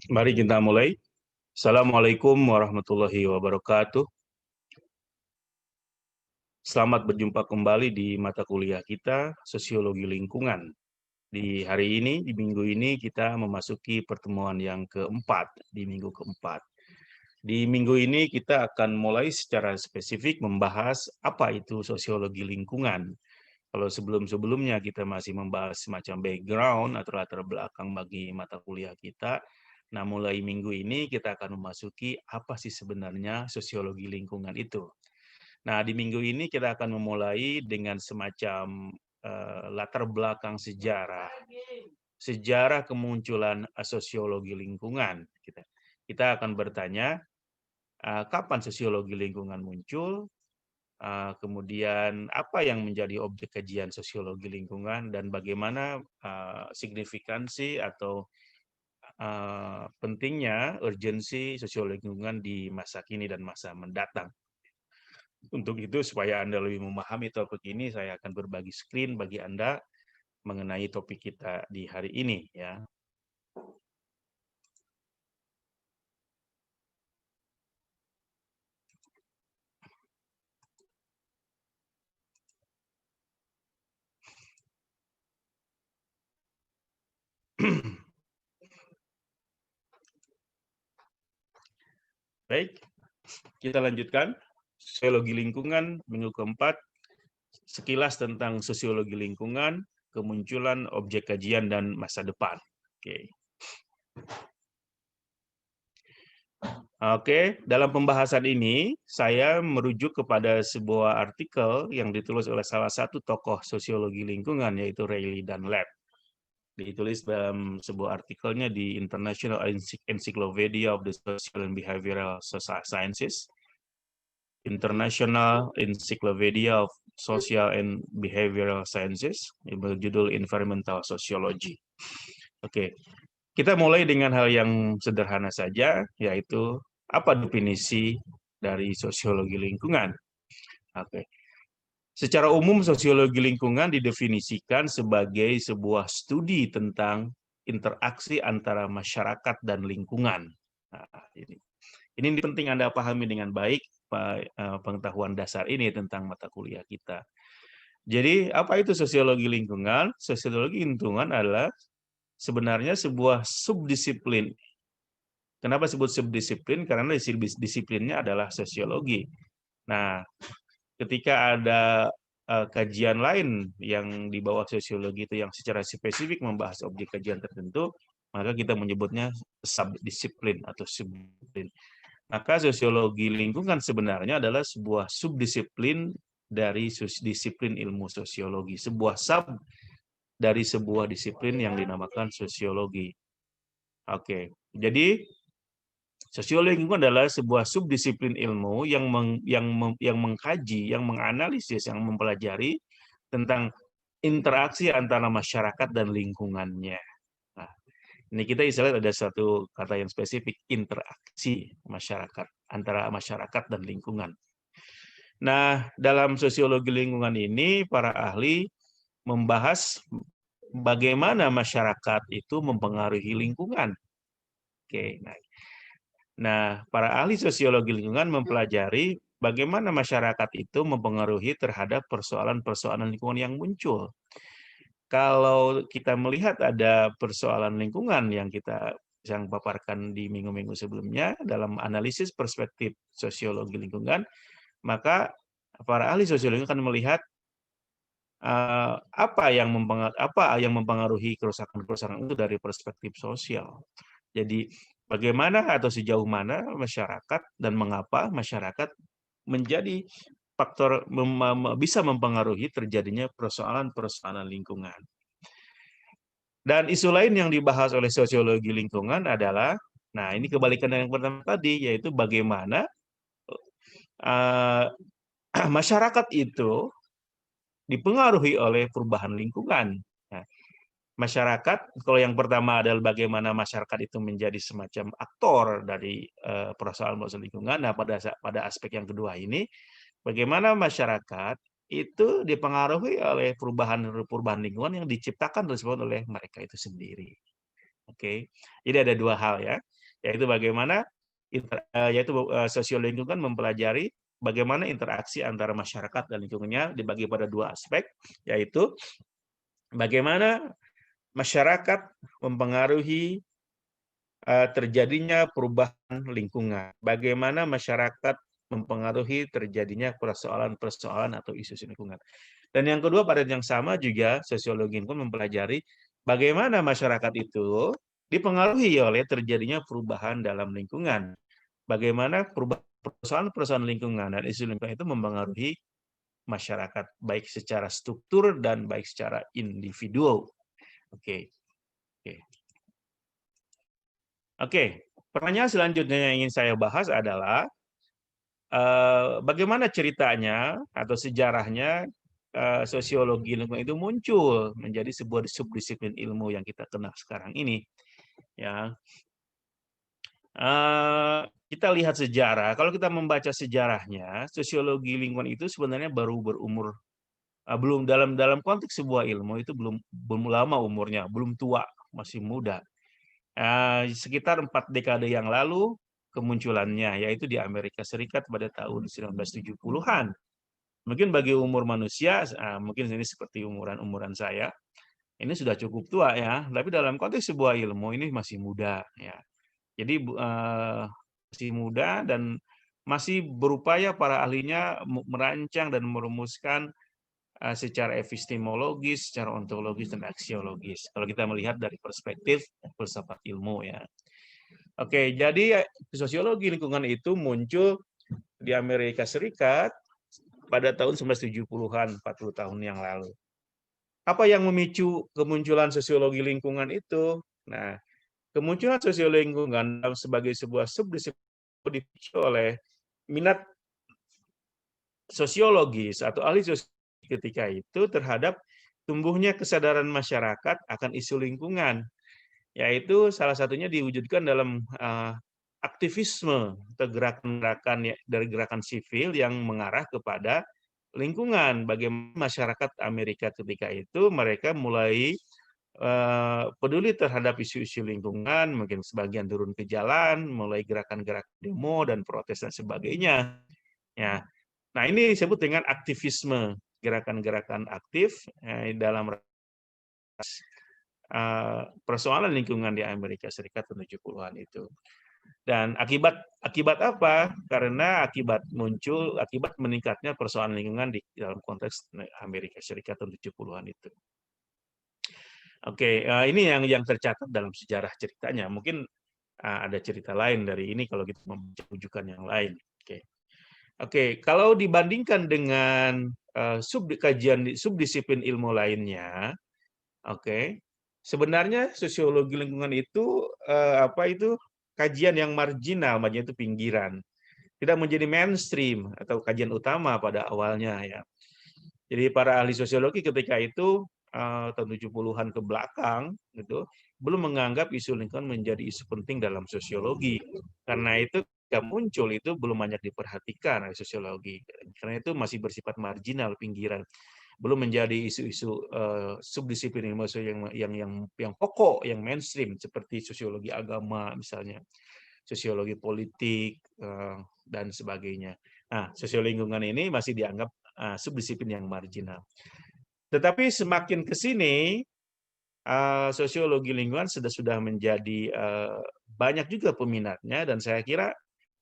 Mari kita mulai. Assalamualaikum warahmatullahi wabarakatuh. Selamat berjumpa kembali di mata kuliah kita, Sosiologi Lingkungan. Di hari ini, di minggu ini, kita memasuki pertemuan yang keempat, di minggu keempat. Di minggu ini kita akan mulai secara spesifik membahas apa itu sosiologi lingkungan. Kalau sebelum-sebelumnya kita masih membahas semacam background atau latar belakang bagi mata kuliah kita, nah mulai minggu ini kita akan memasuki apa sih sebenarnya sosiologi lingkungan itu. Nah di minggu ini kita akan memulai dengan semacam latar belakang sejarah kemunculan sosiologi lingkungan. Kita akan bertanya kapan sosiologi lingkungan muncul, kemudian apa yang menjadi objek kajian sosiologi lingkungan dan bagaimana signifikansi atau pentingnya urgensi sosiologi lingkungan di masa kini dan masa mendatang. Untuk itu supaya Anda lebih memahami topik ini, saya akan berbagi screen bagi Anda mengenai topik kita di hari ini ya. Baik, kita lanjutkan. Sosiologi lingkungan minggu keempat, sekilas tentang sosiologi lingkungan, kemunculan objek kajian dan masa depan. Oke, dalam pembahasan ini saya merujuk kepada sebuah artikel yang ditulis oleh salah satu tokoh sosiologi lingkungan yaitu Reilly Dunlap. Ditulis dalam sebuah artikelnya di International Encyclopedia of the Social and Behavioral Sciences, International Encyclopedia of Social and Behavioral Sciences, berjudul Environmental Sociology. Oke, kita mulai dengan hal yang sederhana saja, yaitu apa definisi dari sosiologi lingkungan. Oke. Secara umum, sosiologi lingkungan didefinisikan sebagai sebuah studi tentang interaksi antara masyarakat dan lingkungan. Nah, ini penting Anda pahami dengan baik pengetahuan dasar ini tentang mata kuliah kita. Jadi, apa itu sosiologi lingkungan? Sosiologi lingkungan adalah sebenarnya sebuah subdisiplin. Kenapa sebut subdisiplin? Karena disiplinnya adalah sosiologi. Nah, ketika ada kajian lain yang di bawah sosiologi itu yang secara spesifik membahas objek kajian tertentu, maka kita menyebutnya subdisiplin atau subdisiplin. Maka sosiologi lingkungan sebenarnya adalah sebuah subdisiplin dari disiplin ilmu sosiologi, sebuah sub dari sebuah disiplin yang dinamakan sosiologi. Oke, jadi sosiologi lingkungan adalah sebuah subdisiplin ilmu yang mengkaji, yang menganalisis, yang mempelajari tentang interaksi antara masyarakat dan lingkungannya. Nah, ini kita istilahnya ada satu kata yang spesifik, interaksi masyarakat antara masyarakat dan lingkungan. Nah, dalam sosiologi lingkungan ini para ahli membahas bagaimana masyarakat itu mempengaruhi lingkungan. Oke, nah, para ahli sosiologi lingkungan mempelajari bagaimana masyarakat itu mempengaruhi terhadap persoalan-persoalan lingkungan yang muncul. Kalau kita melihat ada persoalan lingkungan yang paparkan di minggu-minggu sebelumnya dalam analisis perspektif sosiologi lingkungan, maka para ahli sosiologi akan melihat apa yang mempengaruhi kerusakan-kerusakan itu dari perspektif sosial. Jadi bagaimana atau sejauh mana masyarakat dan mengapa masyarakat menjadi faktor bisa mempengaruhi terjadinya persoalan-persoalan lingkungan. Dan isu lain yang dibahas oleh sosiologi lingkungan adalah, nah ini kebalikan yang pertama tadi, yaitu bagaimana masyarakat itu dipengaruhi oleh perubahan lingkungan. Nah, masyarakat, kalau yang pertama adalah bagaimana masyarakat itu menjadi semacam aktor dari persoalan-persoalan lingkungan. Nah, pada aspek yang kedua ini, bagaimana masyarakat itu dipengaruhi oleh perubahan lingkungan yang diciptakan oleh mereka itu sendiri. Oke, jadi ada dua hal ya. yaitu sosiologi lingkungan mempelajari bagaimana interaksi antara masyarakat dan lingkungannya dibagi pada dua aspek, yaitu bagaimana masyarakat mempengaruhi terjadinya perubahan lingkungan, bagaimana masyarakat mempengaruhi terjadinya persoalan-persoalan atau isu lingkungan. Dan yang kedua, pada yang sama juga sosiologi pun mempelajari bagaimana masyarakat itu dipengaruhi oleh terjadinya perubahan dalam lingkungan. Bagaimana persoalan-persoalan lingkungan dan isu lingkungan itu mempengaruhi masyarakat, baik secara struktur dan baik secara individu. Oke. Pertanyaan selanjutnya yang ingin saya bahas adalah bagaimana ceritanya atau sejarahnya sosiologi lingkungan itu muncul menjadi sebuah subdisiplin ilmu yang kita kenal sekarang ini. Ya, kita lihat sejarah. Kalau kita membaca sejarahnya, sosiologi lingkungan itu sebenarnya baru berumur belum dalam konteks sebuah ilmu itu belum lama umurnya, belum tua, masih muda. Sekitar 4 dekade yang lalu kemunculannya, yaitu di Amerika Serikat pada tahun 1970-an. Mungkin bagi umur manusia, mungkin ini seperti umuran saya, ini sudah cukup tua ya, tapi dalam konteks sebuah ilmu ini masih muda ya. Jadi masih muda dan masih berupaya para ahlinya merancang dan merumuskan secara epistemologis, secara ontologis dan aksiologis. Kalau kita melihat dari perspektif filsafat ilmu ya. Oke, jadi sosiologi lingkungan itu muncul di Amerika Serikat pada tahun 1970-an, 40 tahun yang lalu. Apa yang memicu kemunculan sosiologi lingkungan itu? Nah, kemunculan sosiologi lingkungan sebagai sebuah subdisiplin dipicu oleh minat sosiologis atau ahli sosiologi ketika itu terhadap tumbuhnya kesadaran masyarakat akan isu lingkungan, yaitu salah satunya diwujudkan dalam aktivisme atau gerakan-gerakan dari gerakan sivil yang mengarah kepada lingkungan. Bagaimana masyarakat Amerika ketika itu mereka mulai peduli terhadap isu-isu lingkungan, mungkin sebagian turun ke jalan, mulai gerakan-gerakan demo dan protes dan sebagainya. Ya, nah ini disebut dengan aktivisme, gerakan-gerakan aktif dalam persoalan lingkungan di Amerika Serikat tahun 70-an itu. Dan akibat apa? Karena akibat meningkatnya persoalan lingkungan di dalam konteks Amerika Serikat tahun 70-an itu. Oke, ini yang tercatat dalam sejarah ceritanya. Mungkin ada cerita lain dari ini kalau kita membaca rujukan yang lain. Oke, kalau dibandingkan dengan kajian subdisiplin ilmu lainnya, oke, sebenarnya sosiologi lingkungan itu kajian yang marginal, itu pinggiran, tidak menjadi mainstream atau kajian utama pada awalnya ya. Jadi para ahli sosiologi ketika itu tahun 70-an ke belakang gitu belum menganggap isu lingkungan menjadi isu penting dalam sosiologi. Karena itu ketika muncul itu belum banyak diperhatikan oleh sosiologi. Karena itu masih bersifat marginal, pinggiran. Belum menjadi isu-isu subdisiplin ilmu yang pokok, yang mainstream seperti sosiologi agama misalnya, sosiologi politik dan sebagainya. Nah, sosiologi lingkungan ini masih dianggap subdisiplin yang marginal. Tetapi semakin ke sini sosiologi lingkungan sudah menjadi banyak juga peminatnya dan saya kira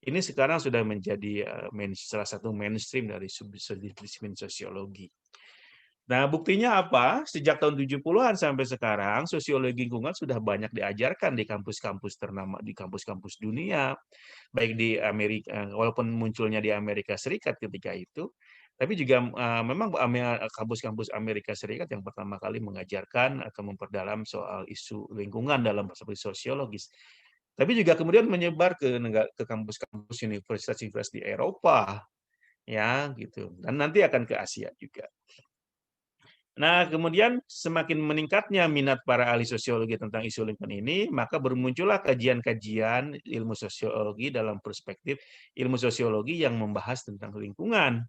ini sekarang sudah menjadi salah satu mainstream dari subdisiplin sosiologi. Nah, buktinya apa? Sejak tahun 70-an sampai sekarang, sosiologi lingkungan sudah banyak diajarkan di kampus-kampus ternama, di kampus-kampus dunia, baik di Amerika, walaupun munculnya di Amerika Serikat ketika itu, tapi juga memang kampus-kampus Amerika Serikat yang pertama kali mengajarkan atau memperdalam soal isu lingkungan dalam perspektif sosiologis. Tapi juga kemudian menyebar ke kampus-kampus universitas-universitas di Eropa, ya gitu, dan nanti akan ke Asia juga. Nah, kemudian semakin meningkatnya minat para ahli sosiologi tentang isu lingkungan ini, maka bermuncullah kajian-kajian ilmu sosiologi dalam perspektif ilmu sosiologi yang membahas tentang lingkungan.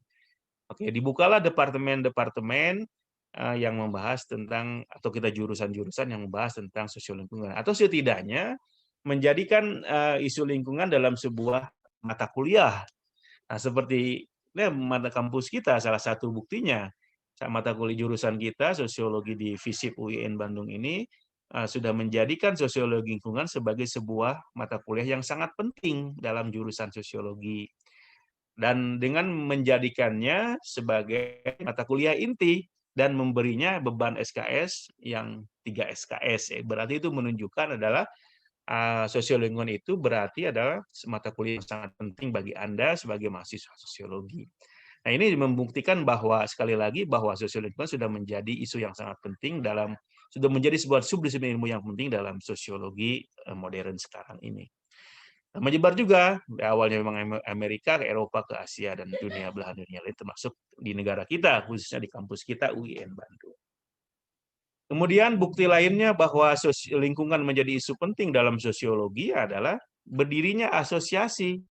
Oke, dibukalah departemen-departemen yang membahas tentang atau kita jurusan-jurusan yang membahas tentang sosial lingkungan atau setidaknya menjadikan isu lingkungan dalam sebuah mata kuliah. Nah, seperti mata kampus kita salah satu buktinya, mata kuliah jurusan kita sosiologi di FISIP UIN Bandung ini sudah menjadikan sosiologi lingkungan sebagai sebuah mata kuliah yang sangat penting dalam jurusan sosiologi. Dan dengan menjadikannya sebagai mata kuliah inti dan memberinya beban SKS yang 3 SKS. Berarti itu menunjukkan adalah sosiologi lingkungan itu berarti adalah mata kuliah yang sangat penting bagi Anda sebagai mahasiswa sosiologi. Nah, ini membuktikan bahwa sekali lagi bahwa sosiologi lingkungan sudah menjadi isu yang sangat penting sudah menjadi sebuah subdisiplin ilmu yang penting dalam sosiologi modern sekarang ini. Nah, menyebar juga awalnya memang Amerika ke Eropa ke Asia dan belahan dunia lain termasuk di negara kita khususnya di kampus kita UIN Bandung. Kemudian bukti lainnya bahwa lingkungan menjadi isu penting dalam sosiologi adalah berdirinya asosiasi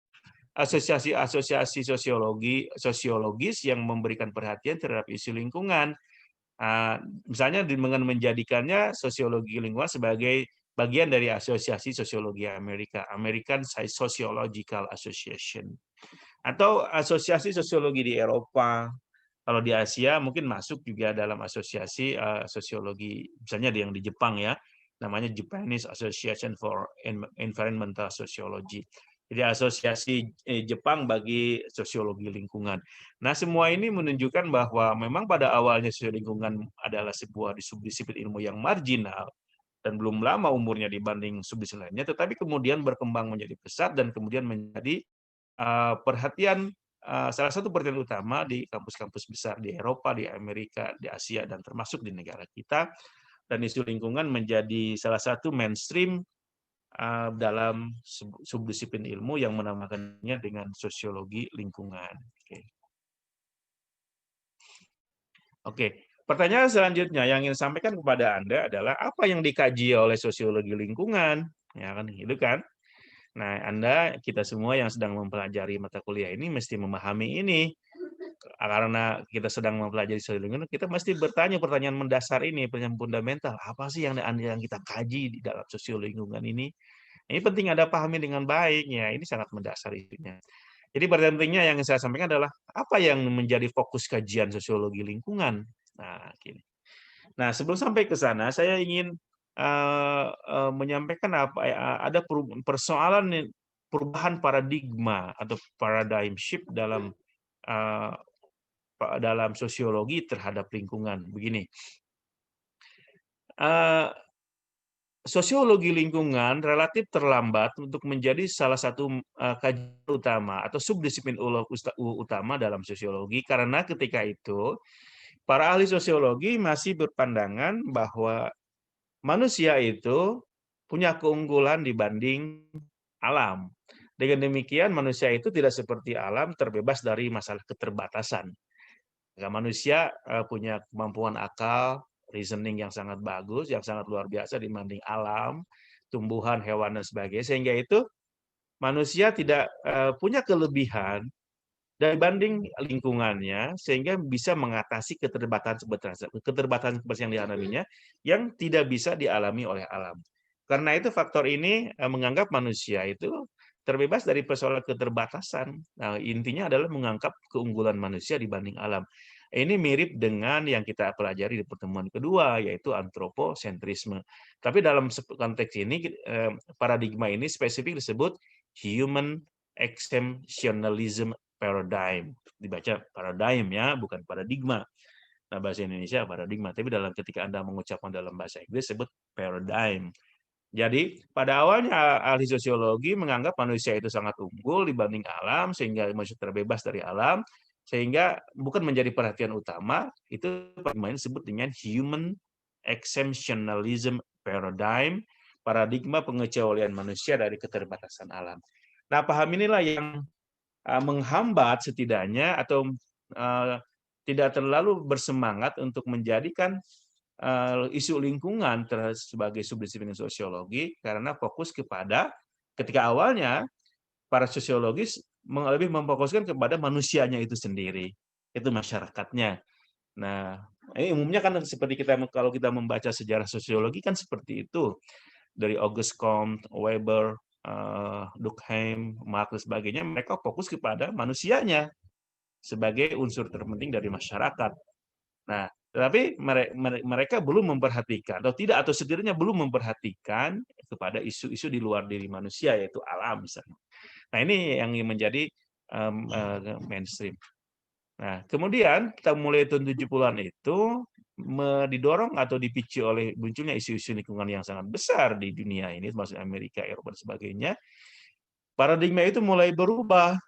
sosiologis yang memberikan perhatian terhadap isu lingkungan. Misalnya dengan menjadikannya sosiologi lingkungan sebagai bagian dari asosiasi sosiologi Amerika, American Sociological Association, atau asosiasi sosiologi di Eropa. Kalau di Asia mungkin masuk juga dalam asosiasi sosiologi, misalnya yang di Jepang ya, namanya Japanese Association for Environmental Sociology. Jadi asosiasi Jepang bagi sosiologi lingkungan. Nah, semua ini menunjukkan bahwa memang pada awalnya sosiologi lingkungan adalah sebuah subdisiplin ilmu yang marginal dan belum lama umurnya dibanding subdisiplin lainnya, tetapi kemudian berkembang menjadi besar dan kemudian menjadi perhatian salah satu perhatian utama di kampus-kampus besar di Eropa, di Amerika, di Asia, dan termasuk di negara kita. Dan isu lingkungan menjadi salah satu mainstream dalam subdisiplin ilmu yang menamakannya dengan sosiologi lingkungan. Oke, pertanyaan selanjutnya yang ingin sampaikan kepada Anda adalah apa yang dikaji oleh sosiologi lingkungan? Ya kan, gitu kan? Nah, kita semua yang sedang mempelajari mata kuliah ini mesti memahami ini. Karena kita sedang mempelajari sosiologi lingkungan, kita mesti bertanya pertanyaan mendasar ini, pertanyaan fundamental. Apa sih yang kita kaji di dalam sosiologi lingkungan ini? Ini penting Anda pahami dengan baik. Ya, ini sangat mendasar isunya. Jadi pertanyaan pentingnya yang saya sampaikan adalah apa yang menjadi fokus kajian sosiologi lingkungan? Nah, gini. Nah, sebelum sampai ke sana, saya ingin menyampaikan ada persoalan perubahan paradigma atau paradigm shift dalam sosiologi terhadap lingkungan. Begini, sosiologi lingkungan relatif terlambat untuk menjadi salah satu kajian utama atau subdisiplin utama dalam sosiologi karena ketika itu para ahli sosiologi masih berpandangan bahwa manusia itu punya keunggulan dibanding alam. Dengan demikian manusia itu tidak seperti alam terbebas dari masalah keterbatasan. Manusia punya kemampuan akal, reasoning yang sangat bagus, yang sangat luar biasa dibanding alam, tumbuhan, hewan, dan sebagainya. Sehingga itu manusia tidak punya kelebihan dibanding lingkungannya sehingga bisa mengatasi keterbatasan yang dialaminya yang tidak bisa dialami oleh alam. Karena itu faktor ini menganggap manusia itu terbebas dari persoalan keterbatasan. Nah, intinya adalah menganggap keunggulan manusia dibanding alam. Ini mirip dengan yang kita pelajari di pertemuan kedua, yaitu antroposentrisme. Tapi dalam konteks ini, paradigma ini spesifik disebut human exemptionalism paradigm. Dibaca paradigm ya, bukan paradigma. Nah, bahasa Indonesia paradigma, tapi ketika Anda mengucapkan dalam bahasa Inggris disebut paradigm. Jadi, pada awalnya ahli sosiologi menganggap manusia itu sangat unggul dibanding alam, sehingga manusia terbebas dari alam, sehingga bukan menjadi perhatian utama, itu paradigma disebut dengan human exemptionalism paradigm, paradigma pengecualian manusia dari keterbatasan alam. Nah, paham inilah yang menghambat setidaknya atau tidak terlalu bersemangat untuk menjadikan isu lingkungan sebagai subdisiplin sosiologi karena fokus kepada ketika awalnya para sosiologis lebih memfokuskan kepada manusianya itu sendiri, itu masyarakatnya. Nah, umumnya kan seperti kalau kita membaca sejarah sosiologi kan seperti itu. dari Auguste Comte, Weber, Durkheim, Marx dan sebagainya, mereka fokus kepada manusianya sebagai unsur terpenting dari masyarakat. Nah, tetapi mereka belum memperhatikan atau setidaknya belum memperhatikan kepada isu-isu di luar diri manusia, yaitu alam misalnya. Nah, ini yang menjadi mainstream. Nah, kemudian kita mulai tahun 70-an itu didorong atau dipicu oleh munculnya isu-isu lingkungan yang sangat besar di dunia ini, termasuk Amerika, Eropa, dan sebagainya. Paradigma itu mulai berubah.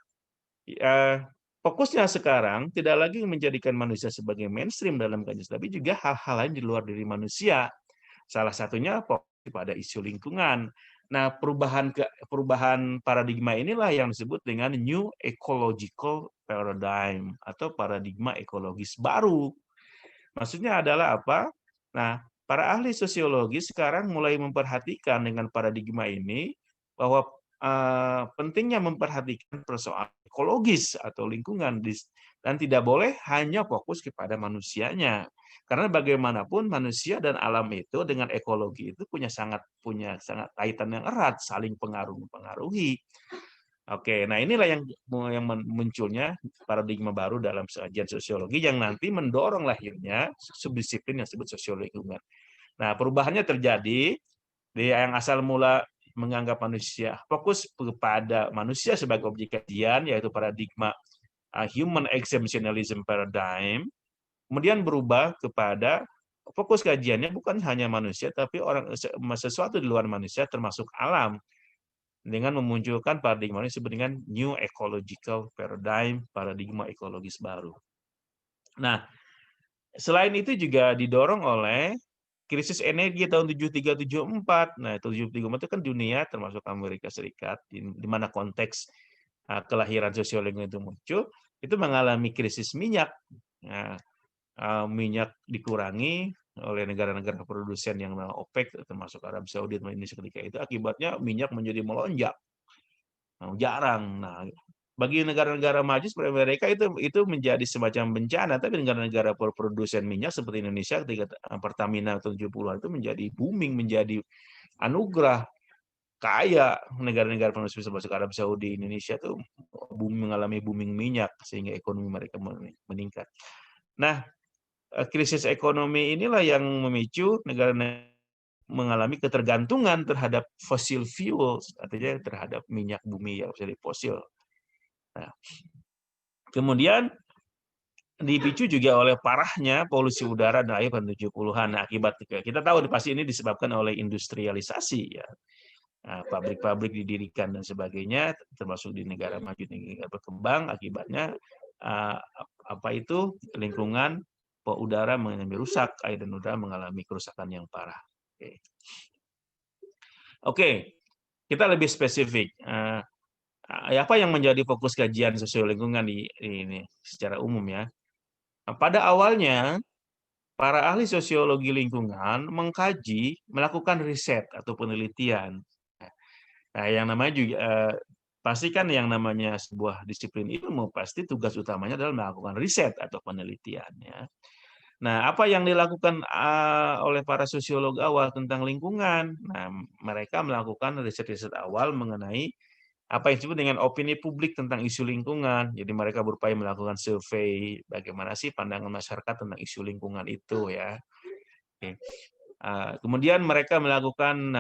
Fokusnya sekarang tidak lagi menjadikan manusia sebagai mainstream dalam kajian, tapi juga hal-hal lain di luar diri manusia. Salah satunya fokus pada isu lingkungan. Nah, perubahan paradigma inilah yang disebut dengan New Ecological Paradigm atau paradigma ekologis baru. Maksudnya adalah apa? Nah, para ahli sosiologi sekarang mulai memperhatikan dengan paradigma ini bahwa pentingnya memperhatikan persoalan ekologis atau lingkungan dan tidak boleh hanya fokus kepada manusianya. Karena bagaimanapun manusia dan alam itu dengan ekologi itu punya sangat kaitan yang erat, saling pengaruhi. Oke, nah inilah yang munculnya paradigma baru dalam kajian sosiologi yang nanti mendorong lahirnya subdisiplin yang disebut sosiologi lingkungan. Nah, perubahannya terjadi di yang asal mula menganggap manusia fokus kepada manusia sebagai objek kajian, yaitu paradigma human exemptionalism paradigm, kemudian berubah kepada fokus kajiannya bukan hanya manusia, tapi sesuatu di luar manusia termasuk alam, dengan memunculkan paradigma ini disebut dengan New Ecological Paradigm, paradigma ekologis baru. Nah, selain itu juga didorong oleh krisis energi tahun 73-74. Nah, 73-74 itu kan dunia termasuk Amerika Serikat, di mana konteks kelahiran sosiologi itu muncul, itu mengalami krisis minyak. Nah, minyak dikurangi oleh negara-negara produsen yang OPEC, termasuk Arab Saudi dan Indonesia ketika itu, akibatnya minyak menjadi melonjak. Jarang. Nah, bagi negara-negara maju seperti mereka itu menjadi semacam bencana, tapi negara-negara produsen minyak seperti Indonesia ketika Pertamina 70-an itu menjadi booming, menjadi anugerah, kaya. Negara-negara produsen seperti Arab Saudi, Indonesia itu mengalami booming minyak sehingga ekonomi mereka meningkat. Nah, krisis ekonomi inilah yang memicu negara mengalami ketergantungan terhadap fossil fuels, artinya terhadap minyak bumi yang dari fosil. Nah, kemudian dipicu juga oleh parahnya polusi udara dan air pada 70-an. Nah, akibat kita tahu pasti ini disebabkan oleh industrialisasi, ya. Pabrik-pabrik didirikan dan sebagainya, termasuk di negara maju, negara berkembang. Akibatnya lingkungan, udara mengalami rusak, air dan udara mengalami kerusakan yang parah. Oke, kita lebih spesifik. Apa yang menjadi fokus kajian sosiologi lingkungan ini secara umum, ya? Pada awalnya, para ahli sosiologi lingkungan melakukan riset atau penelitian. Nah, yang namanya juga pasti kan yang namanya sebuah disiplin ilmu pasti tugas utamanya adalah melakukan riset atau penelitian, ya. Nah, apa yang dilakukan oleh para sosiolog awal tentang lingkungan? Nah, mereka melakukan riset-riset awal mengenai apa yang disebut dengan opini publik tentang isu lingkungan. Jadi mereka berupaya melakukan survei bagaimana sih pandangan masyarakat tentang isu lingkungan itu, ya. Oke. Kemudian mereka melakukan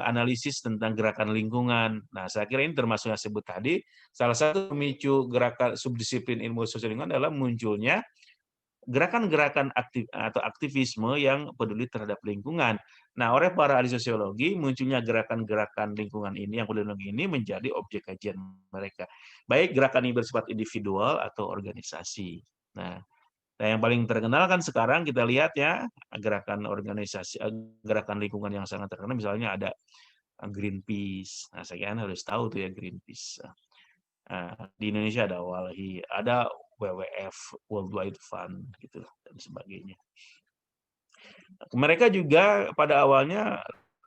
analisis tentang gerakan lingkungan. Nah, saya kira ini termasuk yang sebut tadi. Salah satu pemicu gerakan subdisiplin ilmu sosial lingkungan adalah munculnya gerakan-gerakan aktivisme yang peduli terhadap lingkungan. Nah, oleh para ahli sosiologi munculnya gerakan-gerakan lingkungan ini yang peduli ini menjadi objek kajian mereka. Baik gerakan ini bersifat individual atau organisasi. Nah, yang paling terkenal kan sekarang kita lihat, ya, gerakan organisasi, gerakan lingkungan yang sangat terkenal misalnya ada Greenpeace. Nah, saya harus tahu tuh ya Greenpeace. Di Indonesia ada WALHI, ada WWF, World Wide Fund, gitu dan sebagainya. Mereka juga pada awalnya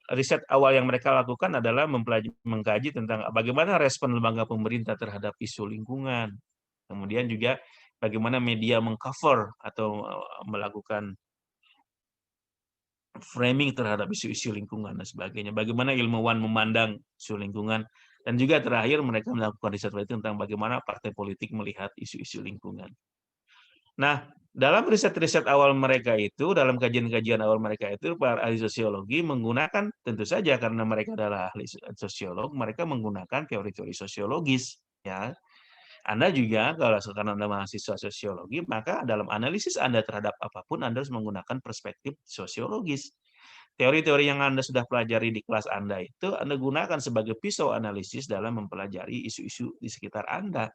riset awal yang mereka lakukan adalah mengkaji tentang bagaimana respon lembaga pemerintah terhadap isu lingkungan. Kemudian juga bagaimana media mengcover atau melakukan framing terhadap isu-isu lingkungan dan sebagainya. Bagaimana ilmuwan memandang isu lingkungan, dan juga terakhir mereka melakukan riset tentang bagaimana partai politik melihat isu-isu lingkungan. Nah, dalam riset-riset awal mereka itu, dalam kajian-kajian awal mereka itu, para ahli sosiologi menggunakan, tentu saja karena mereka adalah ahli sosiolog, mereka menggunakan teori-teori sosiologis. Ya, Anda juga kalau sekarang Anda mahasiswa sosiologi, maka dalam analisis Anda terhadap apapun Anda harus menggunakan perspektif sosiologis. Teori-teori yang Anda sudah pelajari di kelas Anda itu Anda gunakan sebagai pisau analisis dalam mempelajari isu-isu di sekitar Anda.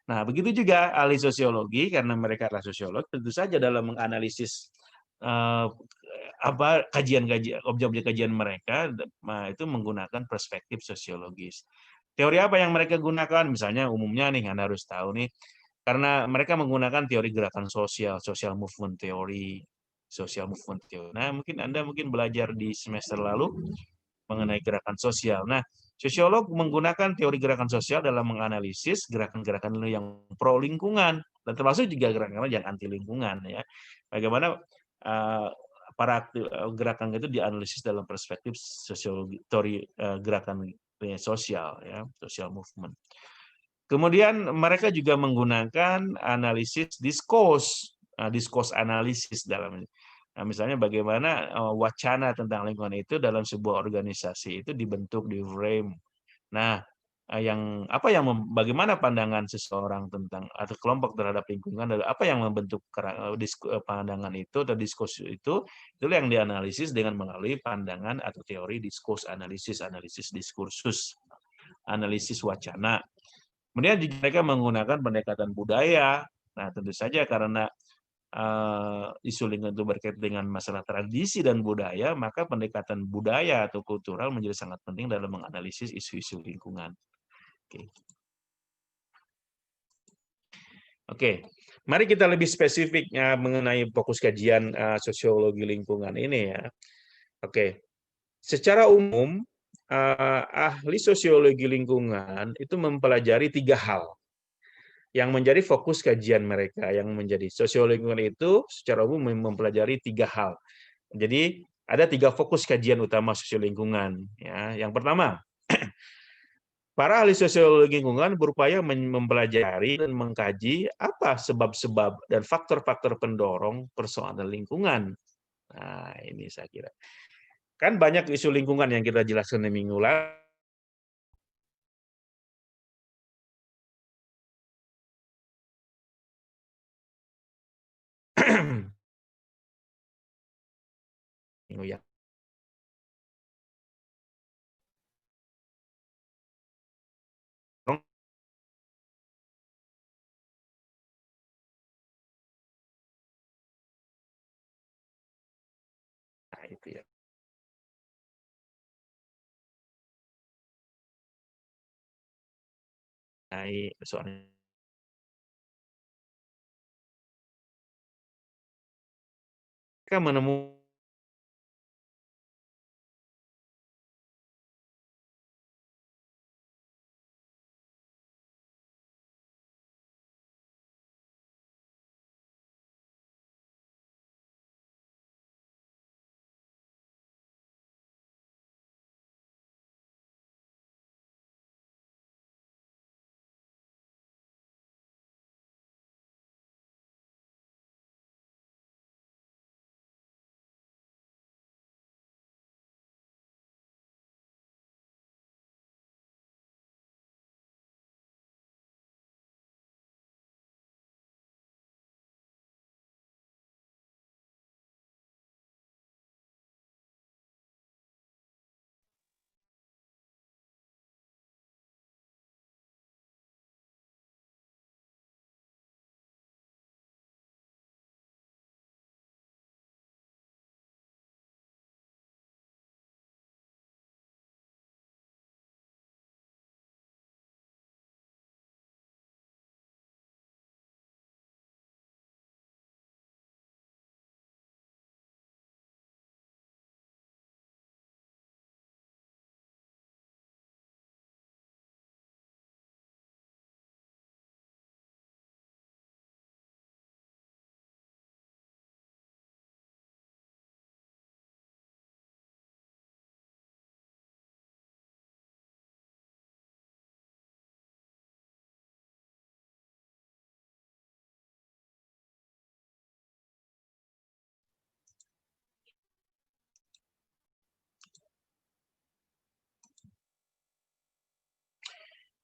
Nah, begitu juga ahli sosiologi, karena mereka adalah sosiolog, tentu saja dalam menganalisis eh, kajian-kajian, objek-objek kajian mereka, itu menggunakan perspektif sosiologis. Teori apa yang mereka gunakan? Misalnya umumnya nih, Anda harus tahu nih, karena mereka menggunakan teori gerakan sosial, social movement theory, social movement theory. Nah, mungkin Anda belajar di semester lalu mengenai gerakan sosial. Nah, sosiolog menggunakan teori gerakan sosial dalam menganalisis gerakan-gerakan yang pro lingkungan, dan termasuk juga gerakan yang anti lingkungan. Ya, bagaimana uh, para gerakan itu dianalisis dalam perspektif sosiologi, teori gerakan sosial, ya, social movement. Kemudian mereka juga menggunakan analisis discourse, discourse analisis dalam ini. Nah, misalnya bagaimana wacana tentang lingkungan itu dalam sebuah organisasi itu dibentuk, di frame. Nah, bagaimana pandangan seseorang tentang atau kelompok terhadap lingkungan, dan apa yang membentuk pandangan itu atau diskursus itu yang dianalisis dengan melalui pandangan atau teori discourse analisis, analisis diskursus, analisis wacana. Kemudian juga mereka menggunakan pendekatan budaya. Nah, tentu saja karena isu lingkungan itu berkaitan dengan masalah tradisi dan budaya, maka pendekatan budaya atau kultural menjadi sangat penting dalam menganalisis isu-isu lingkungan. Oke. Oke, mari kita lebih spesifik mengenai fokus kajian sosiologi lingkungan ini, ya. Oke, secara umum ahli sosiologi lingkungan itu mempelajari 3 hal yang menjadi fokus kajian mereka. Yang menjadi sosiologi lingkungan itu secara umum mempelajari 3 hal. Jadi ada 3 fokus kajian utama sosiologi lingkungan. Ya, yang pertama, para ahli sosiologi lingkungan berupaya mempelajari dan mengkaji apa sebab-sebab dan faktor-faktor pendorong persoalan lingkungan. Nah, ini saya kira. Kan banyak isu lingkungan yang kita jelaskan di minggu lalu. Minggu yang nah, itu ya. Nah, soalnya mereka menemukan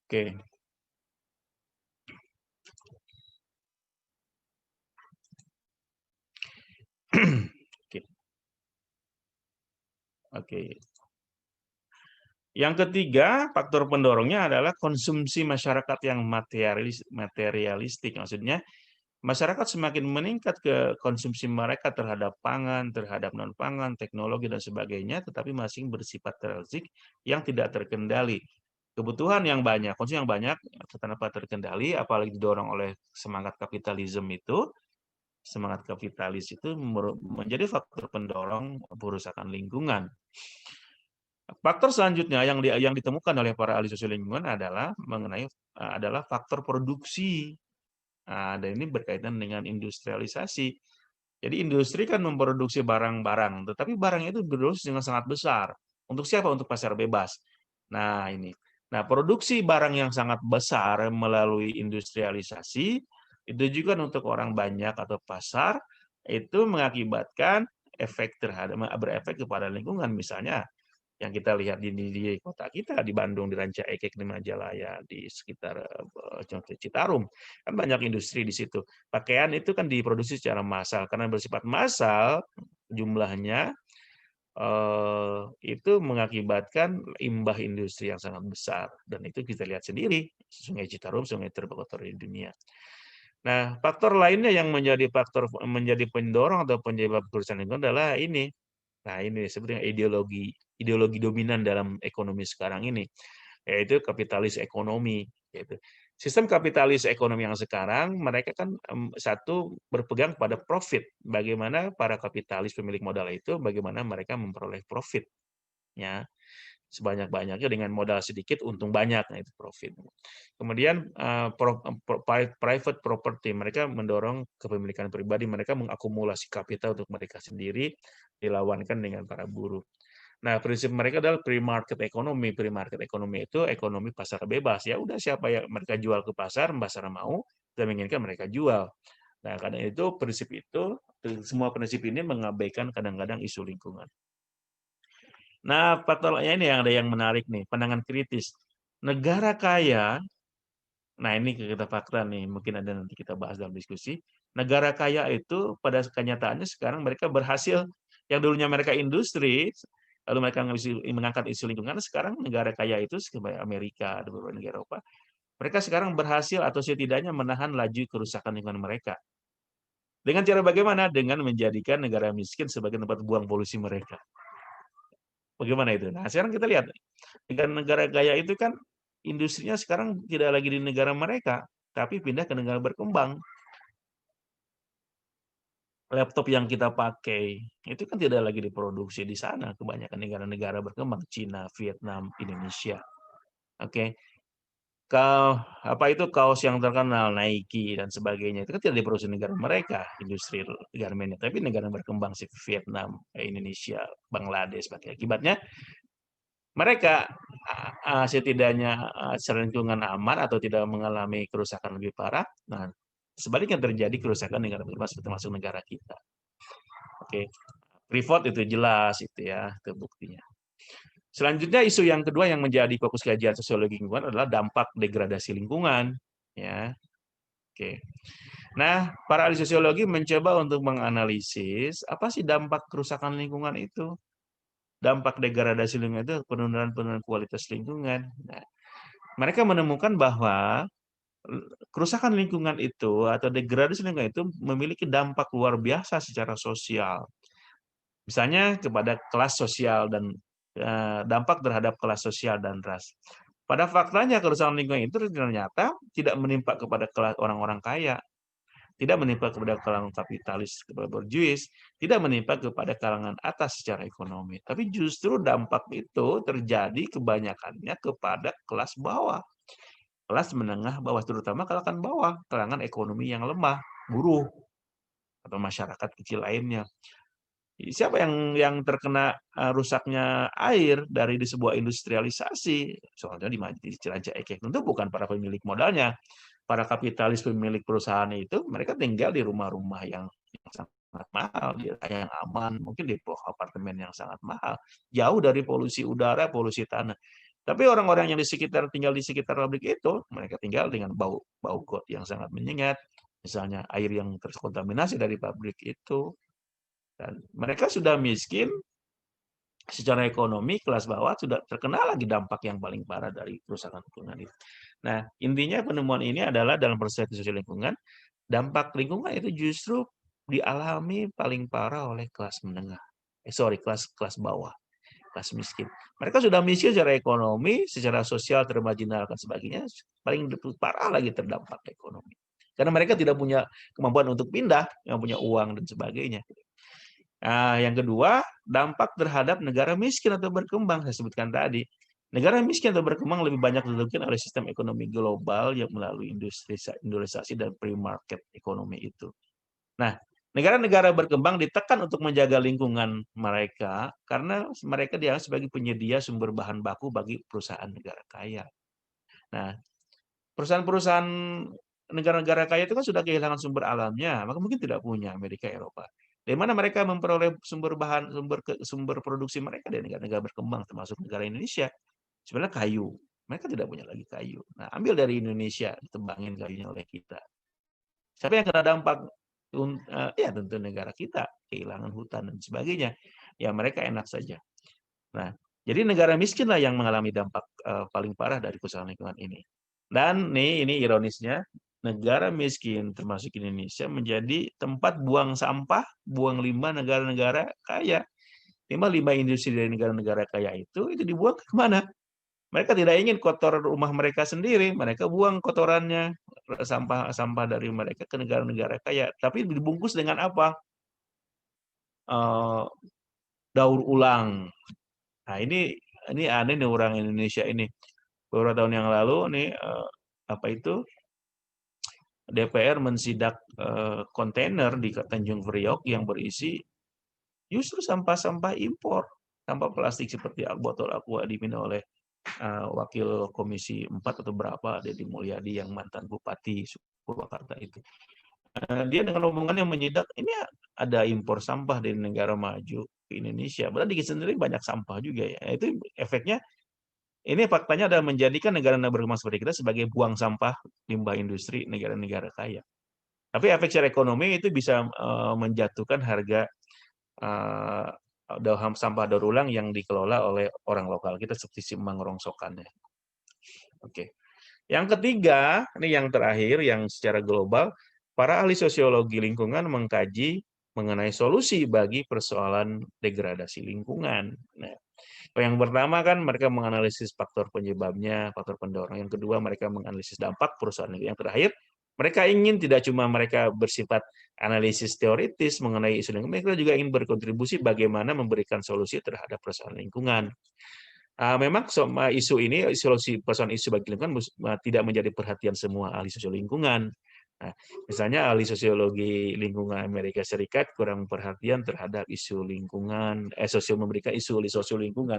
Oke. Oke. Oke. Yang ketiga, faktor pendorongnya adalah konsumsi masyarakat yang materialistik. Maksudnya, masyarakat semakin meningkat ke konsumsi mereka terhadap pangan, terhadap non-pangan, teknologi, dan sebagainya, tetapi masih bersifat terzik yang tidak terkendali. Kebutuhan yang banyak, konsumsi yang banyak, tanpa terkendali, apalagi didorong oleh semangat kapitalisme itu, semangat kapitalis itu menjadi faktor pendorong perusakan lingkungan. Faktor selanjutnya yang ditemukan oleh para ahli sosial lingkungan adalah adalah faktor produksi. Nah, dan ini berkaitan dengan industrialisasi. Jadi industri kan memproduksi barang-barang, tetapi barang itu berproduksi dengan sangat besar. Untuk siapa? Untuk pasar bebas. Nah, ini. Nah, produksi barang yang sangat besar melalui industrialisasi itu juga untuk orang banyak atau pasar itu mengakibatkan berefek kepada lingkungan. Misalnya yang kita lihat di kota kita, di Bandung, di Ranca Ekek, di Majalaya, di sekitar contoh Citarum, kan banyak industri di situ. Pakaian itu kan diproduksi secara massal, karena bersifat massal jumlahnya, itu mengakibatkan limbah industri yang sangat besar, dan itu kita lihat sendiri, Sungai Citarum, sungai terkotor di dunia. Nah, faktor lainnya yang menjadi pendorong atau penyebab kerusakan lingkungan adalah ini. Nah, ini sebenarnya ideologi dominan dalam ekonomi sekarang ini, yaitu kapitalis ekonomi, gitu. Sistem kapitalis ekonomi yang sekarang, mereka kan satu berpegang pada profit. Bagaimana para kapitalis pemilik modal itu, bagaimana mereka memperoleh profit, ya sebanyak-banyaknya dengan modal sedikit, untung banyak, nah itu profit. Kemudian private property, mereka mendorong kepemilikan pribadi, mereka mengakumulasi kapital untuk mereka sendiri, dilawankan dengan para buruh. Nah, prinsip mereka adalah free market economy. Free market economy itu ekonomi pasar bebas. Ya udah, siapa yang mereka jual ke pasar mau dan menginginkan mereka jual. Nah, karena itu semua prinsip ini mengabaikan kadang-kadang isu lingkungan. Nah, faktornya ini yang ada yang menarik nih, pandangan kritis. Negara kaya, nah ini kita fakta nih, mungkin ada nanti kita bahas dalam diskusi. Negara kaya itu pada kenyataannya sekarang mereka berhasil, yang dulunya mereka industri, lalu mereka mengangkat isu lingkungan, sekarang negara kaya itu seperti Amerika, ada beberapa negara Eropa, mereka sekarang berhasil atau setidaknya menahan laju kerusakan lingkungan mereka. Dengan cara bagaimana? Dengan menjadikan negara miskin sebagai tempat buang polusi mereka. Bagaimana itu? Nah, sekarang kita lihat, negara-negara kaya itu kan industrinya sekarang tidak lagi di negara mereka, tapi pindah ke negara berkembang. Laptop yang kita pakai itu kan tidak lagi diproduksi di sana, kebanyakan negara-negara berkembang, Cina, Vietnam, Indonesia. Oke. Kaos yang terkenal Nike dan sebagainya itu kan tidak diproduksi negara mereka, industri garmennya, tapi negara berkembang seperti Vietnam, Indonesia, Bangladesh. Akibatnya mereka setidaknya secara lingkungan aman atau tidak mengalami kerusakan lebih parah. Nah, sebaliknya terjadi kerusakan negara berkembang termasuk negara kita. Oke, Freeport itu jelas itu ya, itu buktinya. Selanjutnya isu yang kedua yang menjadi fokus kajian sosiologi lingkungan adalah dampak degradasi lingkungan. Ya, oke. Nah, para ahli sosiologi mencoba untuk menganalisis apa sih dampak kerusakan lingkungan itu. Dampak degradasi lingkungan itu penurunan kualitas lingkungan. Nah, mereka menemukan bahwa kerusakan lingkungan itu atau degradasi lingkungan itu memiliki dampak luar biasa secara sosial. Misalnya kepada kelas sosial dan dampak terhadap kelas sosial dan ras. Pada faktanya kerusakan lingkungan itu ternyata tidak menimpa kepada kelas orang-orang kaya, tidak menimpa kepada kalangan kapitalis, kepada borjuis, tidak menimpa kepada kalangan atas secara ekonomi. Tapi justru dampak itu terjadi kebanyakannya kepada kelas bawah. Kelas menengah bawah, terutama kalangan bawah, kalangan ekonomi yang lemah, buruh, atau masyarakat kecil lainnya. Siapa yang terkena rusaknya air dari sebuah industrialisasi? Soalnya di Cilanca Ekek tentu bukan para pemilik modalnya. Para kapitalis pemilik perusahaan itu mereka tinggal di rumah-rumah yang sangat mahal, yang aman, mungkin di apartemen yang sangat mahal, jauh dari polusi udara, polusi tanah. Tapi orang-orang yang tinggal di sekitar pabrik itu, mereka tinggal dengan bau got yang sangat menyengat, misalnya air yang terkontaminasi dari pabrik itu, dan mereka sudah miskin secara ekonomi, kelas bawah sudah terkena lagi dampak yang paling parah dari kerusakan lingkungan itu. Nah, intinya penemuan ini adalah dalam proses sosial lingkungan, dampak lingkungan itu justru dialami paling parah oleh kelas menengah. Kelas bawah, kelas miskin. Mereka sudah miskin secara ekonomi, secara sosial termarginalkan sebagainya, paling parah lagi terdampak ekonomi. Karena mereka tidak punya kemampuan untuk pindah, yang punya uang dan sebagainya. Nah, yang kedua, dampak terhadap negara miskin atau berkembang, saya sebutkan tadi. Negara miskin atau berkembang lebih banyak diduduki oleh sistem ekonomi global yang melalui industrialisasi dan pre-market ekonomi itu. Nah, negara-negara berkembang ditekan untuk menjaga lingkungan mereka karena mereka dianggap sebagai penyedia sumber bahan baku bagi perusahaan negara kaya. Nah, perusahaan-perusahaan negara-negara kaya itu kan sudah kehilangan sumber alamnya, maka mungkin tidak punya Amerika, Eropa. Dari mana mereka memperoleh sumber produksi mereka dari negara-negara berkembang, termasuk negara Indonesia? Sebenarnya kayu. Mereka tidak punya lagi kayu. Nah, ambil dari Indonesia, ditebangin kayunya oleh kita. Siapa yang kena dampak? Ya tentu negara kita, kehilangan hutan dan sebagainya. Ya mereka enak saja. Nah, jadi negara miskinlah yang mengalami dampak paling parah dari kerusakan lingkungan ini. Dan ini ironisnya, negara miskin termasuk Indonesia menjadi tempat buang sampah, buang limbah negara-negara kaya. Limbah industri dari negara-negara kaya itu dibuang ke mana? Mereka tidak ingin kotor rumah mereka sendiri, mereka buang kotorannya, sampah dari mereka ke negara-negara kaya. Tapi dibungkus dengan apa? Daur ulang. Nah, ini aneh nih orang Indonesia ini. Beberapa tahun yang lalu nih DPR mensidak kontainer di Tanjung Priok yang berisi justru sampah-sampah impor, sampah plastik seperti botol aqua diminum oleh wakil Komisi 4 atau berapa, Deddy Mulyadi yang mantan Bupati Purwakarta itu. Dia dengan omongannya menyidak, ini ada impor sampah dari negara maju ke Indonesia. Berarti di sendiri banyak sampah juga ya. Itu efeknya, ini faktanya adalah menjadikan negara-negara berkembang seperti kita sebagai buang sampah limbah industri negara-negara kaya. Tapi efek secara ekonomi itu bisa menjatuhkan harga sampah daur ulang yang dikelola oleh orang lokal kita seperti Simpang Rongsokan. Oke. Yang ketiga, ini yang terakhir yang secara global, para ahli sosiologi lingkungan mengkaji mengenai solusi bagi persoalan degradasi lingkungan. Nah, yang pertama kan mereka menganalisis faktor penyebabnya, faktor pendorong. Yang kedua mereka menganalisis dampak perusahaan lingkungan. Yang terakhir, mereka ingin tidak cuma mereka bersifat analisis teoritis mengenai isu lingkungan, mereka juga ingin berkontribusi bagaimana memberikan solusi terhadap persoalan lingkungan. Memang isu ini, solusi persoalan isu bagi lingkungan tidak menjadi perhatian semua ahli sosiologi lingkungan. Nah, misalnya ahli sosiologi lingkungan Amerika Serikat kurang perhatian terhadap isu lingkungan, memberikan isu sosiologi lingkungan.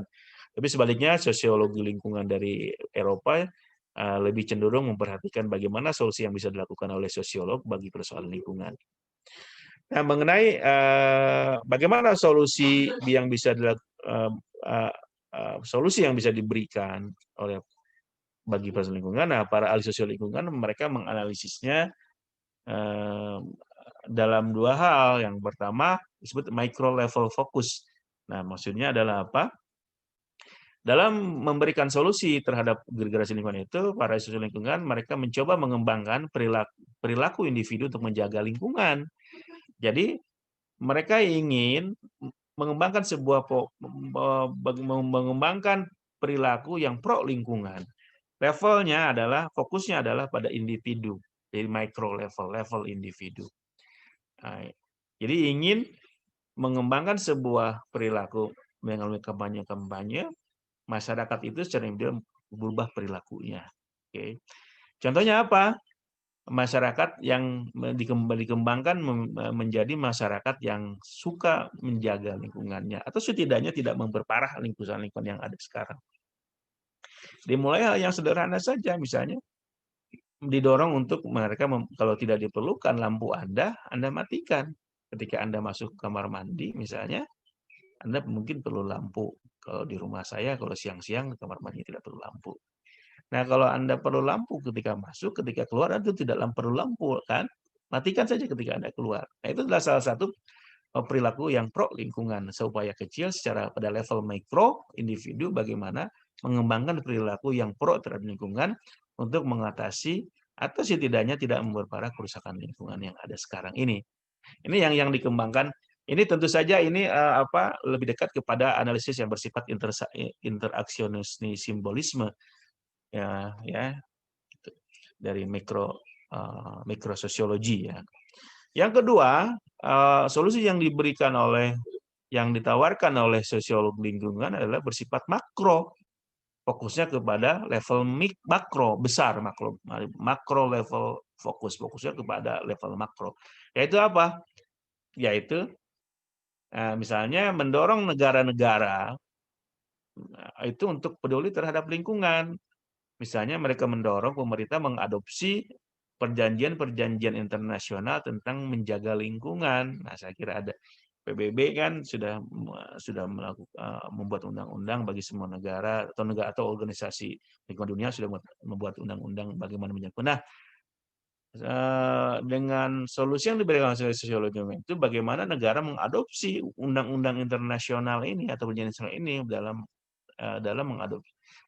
Tapi sebaliknya sosiologi lingkungan dari Eropa lebih cenderung memperhatikan bagaimana solusi yang bisa dilakukan oleh sosiolog bagi persoalan lingkungan. Nah, mengenai bagaimana solusi yang bisa diberikan oleh bagi persoalan lingkungan, nah para ahli sosial lingkungan mereka menganalisisnya dalam dua hal. Yang pertama disebut micro level focus. Nah, maksudnya adalah apa? Dalam memberikan solusi terhadap degradasi lingkungan itu, para ahli sosial lingkungan mereka mencoba mengembangkan perilaku individu untuk menjaga lingkungan. Jadi mereka ingin mengembangkan mengembangkan perilaku yang pro lingkungan. Fokusnya adalah pada individu, jadi micro level individu. Nah, jadi ingin mengembangkan sebuah perilaku melalui kampanye-kampanye, masyarakat itu secara individu berubah perilakunya. Oke. Contohnya apa? Masyarakat yang dikembangkan menjadi masyarakat yang suka menjaga lingkungannya atau setidaknya tidak memperparah lingkungan yang ada sekarang. Dimulai hal yang sederhana saja, misalnya didorong untuk mereka kalau tidak diperlukan lampu Anda matikan. Ketika Anda masuk kamar mandi misalnya, Anda mungkin perlu lampu Kalau di rumah saya, kalau siang-siang kamar mandi tidak perlu lampu. Nah, kalau Anda perlu lampu ketika masuk, ketika keluar itu tidak perlu lampu kan? Matikan saja ketika Anda keluar. Nah, itu adalah salah satu perilaku yang pro lingkungan. Seupaya kecil secara pada level mikro individu bagaimana mengembangkan perilaku yang pro terhadap lingkungan untuk mengatasi atau setidaknya tidak memperparah kerusakan lingkungan yang ada sekarang ini. Ini yang dikembangkan. Ini tentu saja ini lebih dekat kepada analisis yang bersifat interaksionis simbolisme ya gitu, dari mikrososiologi ya. Yang kedua, solusi yang ditawarkan oleh sosiolog lingkungan adalah bersifat makro, fokusnya kepada level makro besar, makro level fokusnya kepada level makro. Yaitu apa? Yaitu misalnya mendorong negara-negara itu untuk peduli terhadap lingkungan. Misalnya mereka mendorong pemerintah mengadopsi perjanjian-perjanjian internasional tentang menjaga lingkungan. Nah, saya kira ada PBB kan sudah membuat undang-undang bagi semua negara atau organisasi lingkungan dunia sudah membuat undang-undang bagaimana menjaga. Nah, dengan solusi yang diberikan oleh sosiologi itu bagaimana negara mengadopsi undang-undang internasional ini atau perjanjian internasional ini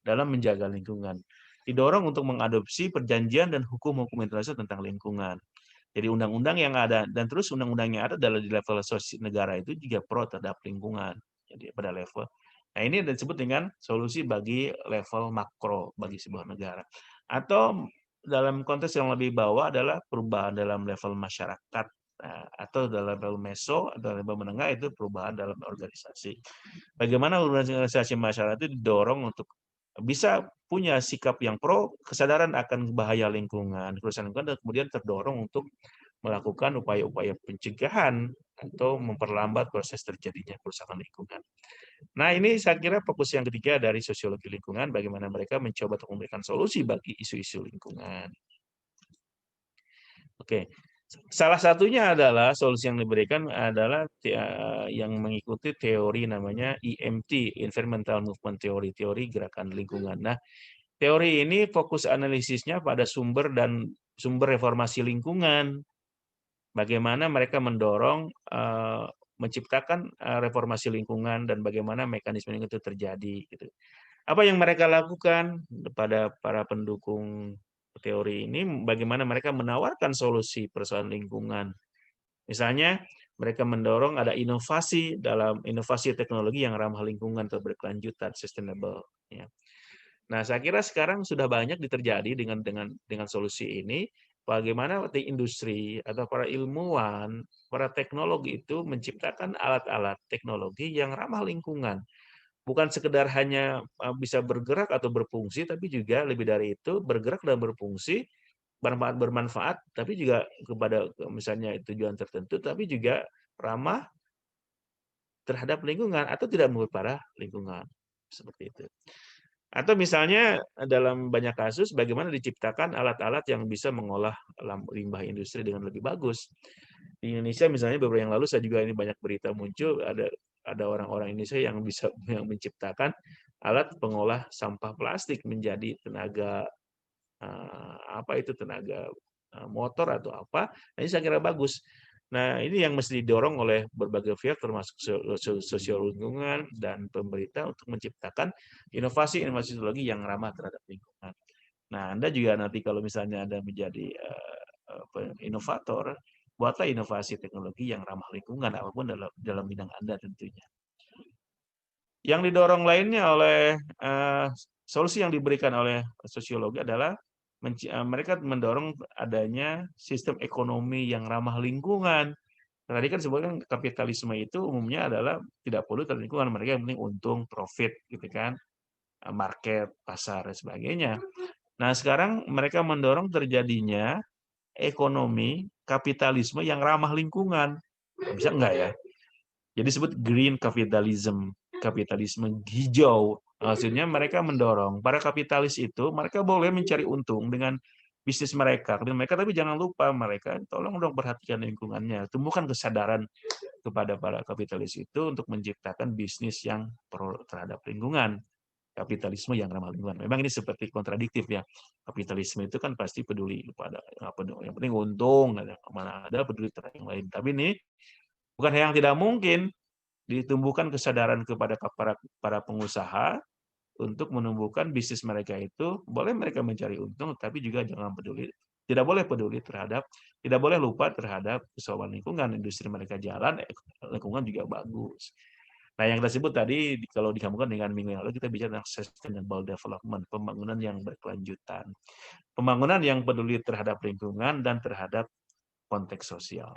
dalam menjaga lingkungan. Didorong untuk mengadopsi perjanjian dan hukum-hukum internasional tentang lingkungan. Jadi undang-undang yang ada dan terus undang-undang yang ada di level negara itu juga pro terhadap lingkungan. Jadi pada level. Nah, ini disebut dengan solusi bagi level makro bagi sebuah negara. Atau dalam konteks yang lebih bawah adalah perubahan dalam level masyarakat atau dalam level meso atau level menengah itu perubahan dalam organisasi. Bagaimana organisasi masyarakat itu didorong untuk bisa punya sikap yang pro, kesadaran akan bahaya lingkungan, kerusakan lingkungan, dan kemudian terdorong untuk melakukan upaya-upaya pencegahan atau memperlambat proses terjadinya kerusakan lingkungan. Nah, ini saya kira fokus yang ketiga dari sosiologi lingkungan, bagaimana mereka mencoba untuk memberikan solusi bagi isu-isu lingkungan. Oke, salah satunya adalah solusi yang diberikan adalah yang mengikuti teori namanya EMT, Environmental Movement Theory, teori gerakan lingkungan. Nah, teori ini fokus analisisnya pada sumber reformasi lingkungan. Bagaimana mereka mendorong menciptakan reformasi lingkungan dan bagaimana mekanisme itu terjadi gitu. Apa yang mereka lakukan pada para pendukung teori ini, bagaimana mereka menawarkan solusi persoalan lingkungan. Misalnya, mereka mendorong ada inovasi teknologi yang ramah lingkungan atau berkelanjutan, sustainable. Ya. Nah, saya kira sekarang sudah banyak terjadi dengan solusi ini. Bagaimana industri atau para ilmuwan, para teknologi itu menciptakan alat-alat teknologi yang ramah lingkungan. Bukan sekedar hanya bisa bergerak atau berfungsi, tapi juga lebih dari itu bergerak dan berfungsi, bermanfaat, tapi juga kepada misalnya tujuan tertentu, tapi juga ramah terhadap lingkungan atau tidak memperparah lingkungan. Seperti itu. Atau misalnya dalam banyak kasus bagaimana diciptakan alat-alat yang bisa mengolah limbah industri dengan lebih bagus. Di Indonesia misalnya beberapa yang lalu saya juga ini banyak berita muncul ada orang-orang Indonesia yang bisa menciptakan alat pengolah sampah plastik menjadi tenaga tenaga motor atau apa. Nah, ini saya kira bagus. Nah, ini yang mesti didorong oleh berbagai pihak termasuk sosial lingkungan dan pemerintah untuk menciptakan inovasi-inovasi teknologi yang ramah terhadap lingkungan. Nah, Anda juga nanti kalau misalnya Anda menjadi inovator, buatlah inovasi teknologi yang ramah lingkungan apapun dalam bidang Anda tentunya. Yang didorong lainnya oleh solusi yang diberikan oleh sosiologi adalah mereka mendorong adanya sistem ekonomi yang ramah lingkungan. Tadi kan sebutkan kapitalisme itu umumnya adalah tidak perlu terhadap lingkungan, mereka yang penting untung, profit, gitu kan, market, pasar, dan sebagainya. Nah, sekarang mereka mendorong terjadinya ekonomi kapitalisme yang ramah lingkungan. Bisa enggak ya? Jadi disebut green capitalism, kapitalisme hijau. Maksudnya mereka mendorong para kapitalis itu mereka boleh mencari untung dengan bisnis mereka, tapi jangan lupa mereka tolong dong perhatikan lingkungannya, tumbuhkan kesadaran kepada para kapitalis itu untuk menciptakan bisnis yang pro terhadap lingkungan, kapitalisme yang ramah lingkungan. Memang ini seperti kontradiktif ya. Kapitalisme itu kan pasti peduli pada apa yang penting untung, mana ada peduli terhadap yang lain. Tapi ini bukan hal yang tidak mungkin ditumbuhkan kesadaran kepada para pengusaha untuk menumbuhkan bisnis mereka itu, boleh mereka mencari untung, tapi juga jangan peduli, tidak boleh peduli terhadap, tidak boleh lupa terhadap persoalan lingkungan. Industri mereka jalan, lingkungan juga bagus. Nah, yang kita sebut tadi, kalau digabungkan dengan minggu yang lalu, kita bicara tentang sustainable development, pembangunan yang berkelanjutan. Pembangunan yang peduli terhadap lingkungan dan terhadap konteks sosial.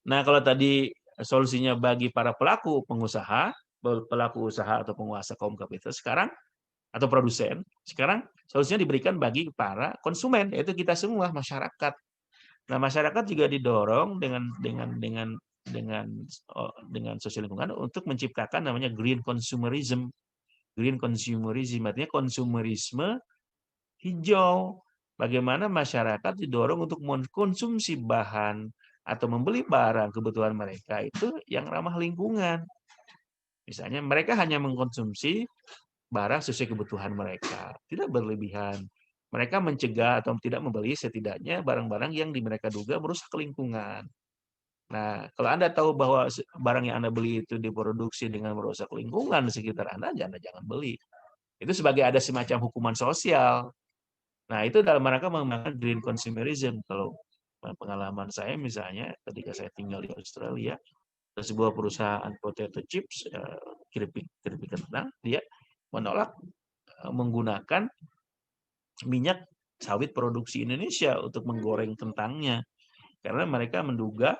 Nah, kalau tadi solusinya bagi para pelaku pengusaha, pelaku usaha atau penguasa kaum kapital sekarang, atau produsen, sekarang solusinya diberikan bagi para konsumen, yaitu kita semua, masyarakat. Nah, masyarakat juga didorong dengan sosial lingkungan untuk menciptakan namanya green consumerism. Green consumerism artinya konsumerisme hijau. Bagaimana masyarakat didorong untuk mengkonsumsi bahan atau membeli barang kebutuhan mereka itu yang ramah lingkungan. Misalnya mereka hanya mengkonsumsi barang sesuai kebutuhan mereka, tidak berlebihan. Mereka mencegah atau tidak membeli setidaknya barang-barang yang mereka duga merusak lingkungan. Nah, kalau Anda tahu bahwa barang yang Anda beli itu diproduksi dengan merusak lingkungan di sekitar Anda jangan beli. Itu sebagai ada semacam hukuman sosial. Nah, itu dalam rangka mengembangkan green consumerism. Kalau pengalaman saya misalnya ketika saya tinggal di Australia, sebuah perusahaan potato chips, keripik kentang, dia menolak menggunakan minyak sawit produksi Indonesia untuk menggoreng kentangnya. Karena mereka menduga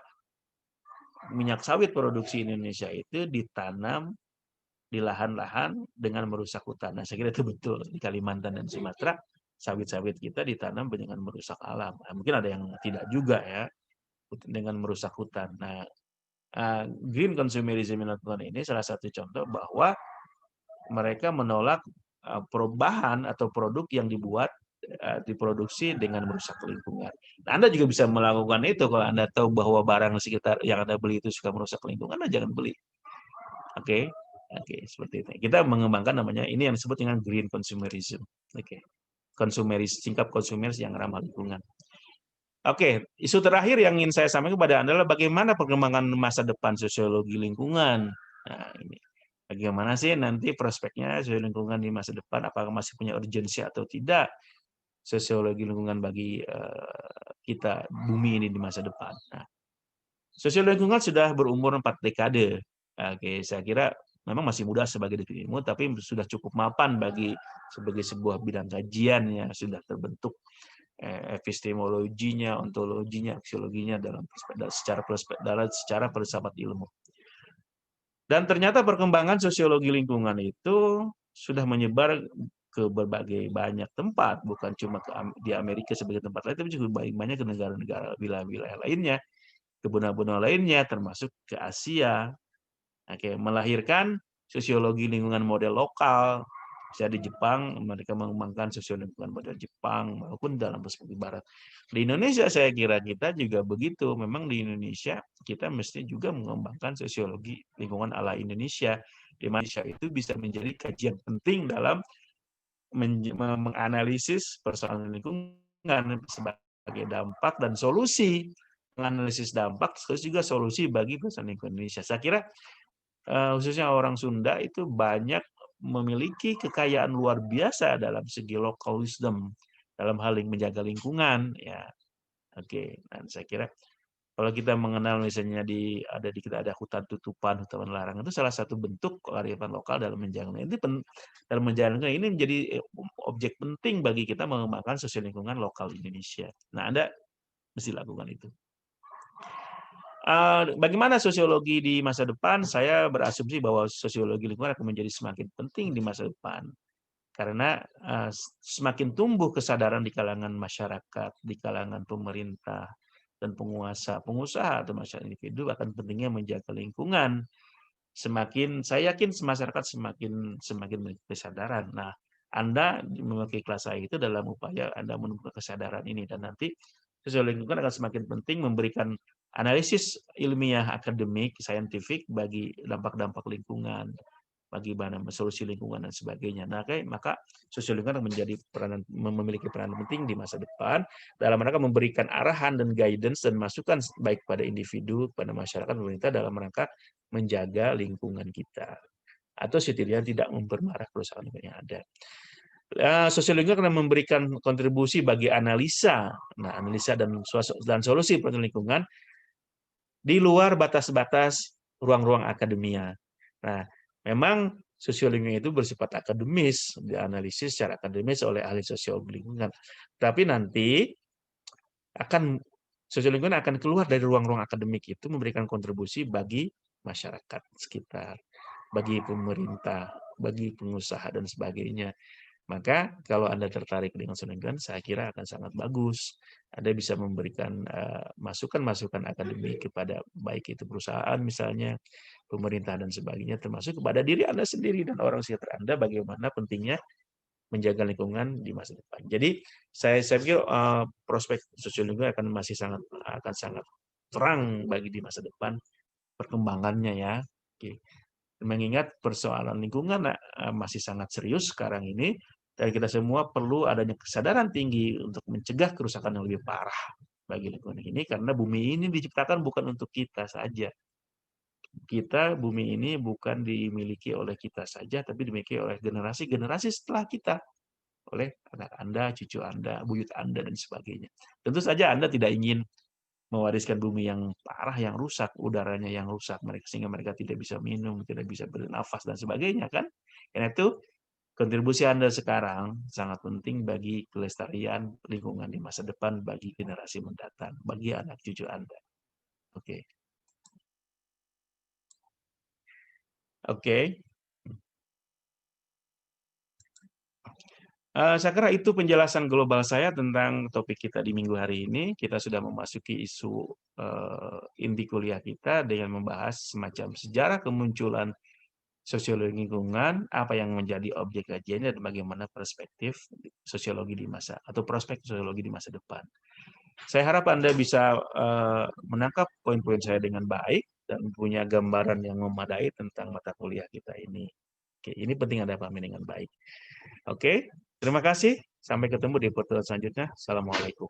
minyak sawit produksi Indonesia itu ditanam di lahan-lahan dengan merusak hutan. Nah, saya kira itu betul. Di Kalimantan dan Sumatera, sawit-sawit kita ditanam dengan merusak alam. Nah, mungkin ada yang tidak juga ya, dengan merusak hutan. Nah, green consumerism yang dilakukan ini salah satu contoh bahwa mereka menolak perubahan atau produk yang diproduksi dengan merusak lingkungan. Nah, Anda juga bisa melakukan itu kalau Anda tahu bahwa barang sekitar yang Anda beli itu suka merusak lingkungan, Anda jangan beli. Oke, seperti itu. Kita mengembangkan namanya ini yang disebut dengan green consumerism. Oke, konsumeris, sikap konsumeris yang ramah lingkungan. Oke, isu terakhir yang ingin saya sampaikan kepada Anda adalah bagaimana perkembangan masa depan sosiologi lingkungan. Nah, ini bagaimana sih nanti prospeknya sosiologi lingkungan di masa depan? Apakah masih punya urgensi atau tidak sosiologi lingkungan bagi kita bumi ini di masa depan? Nah, sosiologi lingkungan sudah berumur 4 dekade. Oke, saya kira memang masih muda sebagai definisi ilmu, tapi sudah cukup mapan sebagai sebuah bidang kajian yang sudah terbentuk epistemologinya, ontologinya, aksiologinya secara filsafat ilmu. Dan ternyata perkembangan sosiologi lingkungan itu sudah menyebar ke berbagai banyak tempat, bukan cuma di Amerika sebagai tempat lain, tapi juga banyak ke negara-negara wilayah-wilayah lainnya, ke benua-benua lainnya, termasuk ke Asia. Oke, melahirkan sosiologi lingkungan model lokal. Misalnya di Jepang, mereka mengembangkan sosiologi lingkungan model Jepang, maupun dalam perspektif Barat. Di Indonesia, saya kira kita juga begitu. Memang di Indonesia, kita mesti juga mengembangkan sosiologi lingkungan ala Indonesia. Di mana Indonesia itu bisa menjadi kajian penting dalam menganalisis persoalan lingkungan sebagai dampak dan solusi. Menganalisis dampak, terus juga solusi bagi persoalan lingkungan Indonesia. Saya kira khususnya orang Sunda itu banyak memiliki kekayaan luar biasa dalam segi local wisdom dalam hal menjaga lingkungan ya. Oke, dan saya kira kalau kita mengenal misalnya kita ada hutan tutupan, hutan larangan itu salah satu bentuk kearifan lokal dalam menjaga lingkungan. Dalam menjaga lingkungan ini menjadi objek penting bagi kita mengembangkan sosial lingkungan lokal Indonesia. Nah, Anda mesti lakukan itu. Bagaimana sosiologi di masa depan? Saya berasumsi bahwa sosiologi lingkungan akan menjadi semakin penting di masa depan. Karena semakin tumbuh kesadaran di kalangan masyarakat, di kalangan pemerintah, dan pengusaha atau masyarakat individu akan pentingnya menjaga lingkungan. Saya yakin masyarakat semakin memiliki kesadaran. Nah, Anda memakai kelas saya itu dalam upaya Anda menumbuhkan kesadaran ini. Dan nanti sosiologi lingkungan akan semakin penting memberikan analisis ilmiah akademik, saintifik bagi dampak-dampak lingkungan, bagi solusi lingkungan dan sebagainya. Nah, maka sosial lingkungan memiliki peranan penting di masa depan dalam rangka memberikan arahan dan guidance dan masukan baik pada individu, pada masyarakat, pemerintah dalam rangka menjaga lingkungan kita atau setidaknya tidak memperparah kerusakan lingkungan yang ada. Sosial lingkungan akan memberikan kontribusi bagi analisa, analisa dan solusi perubahan lingkungan di luar batas-batas ruang-ruang akademia. Nah, memang sosiologi itu bersifat akademis, dianalisis secara akademis oleh ahli sosiologi lingkungan. Tapi nanti sosiologi lingkungan akan keluar dari ruang-ruang akademik itu memberikan kontribusi bagi masyarakat sekitar, bagi pemerintah, bagi pengusaha dan sebagainya. Maka kalau Anda tertarik dengan sosiologi lingkungan, saya kira akan sangat bagus. Anda bisa memberikan masukan-masukan akademik kepada baik itu perusahaan misalnya, pemerintah dan sebagainya, termasuk kepada diri Anda sendiri dan orang sekitar Anda bagaimana pentingnya menjaga lingkungan di masa depan. Jadi saya pikir prospek sosiologi akan sangat terang bagi di masa depan perkembangannya ya. Oke. Mengingat persoalan lingkungan masih sangat serius sekarang ini dan kita semua perlu adanya kesadaran tinggi untuk mencegah kerusakan yang lebih parah bagi lingkungan ini karena bumi ini diciptakan bukan untuk kita saja. Bumi ini bukan dimiliki oleh kita saja tapi dimiliki oleh generasi-generasi setelah kita, oleh anak Anda, cucu Anda, buyut Anda dan sebagainya. Tentu saja Anda tidak ingin mewariskan bumi yang parah, yang rusak, udaranya yang rusak, sehingga mereka tidak bisa minum, tidak bisa bernafas, dan sebagainya, kan? Karena itu, kontribusi Anda sekarang sangat penting bagi kelestarian lingkungan di masa depan, bagi generasi mendatang, bagi anak cucu Anda. Oke. Oke. Saya kira itu penjelasan global saya tentang topik kita di minggu hari ini. Kita sudah memasuki isu inti kuliah kita dengan membahas semacam sejarah kemunculan sosiologi lingkungan, apa yang menjadi objek kajiannya dan bagaimana perspektif sosiologi di masa atau prospek sosiologi di masa depan. Saya harap Anda bisa menangkap poin-poin saya dengan baik dan punya gambaran yang memadai tentang mata kuliah kita ini. Oke, ini penting Anda pahami dengan baik. Oke, terima kasih. Sampai ketemu di pertemuan selanjutnya. Assalamualaikum.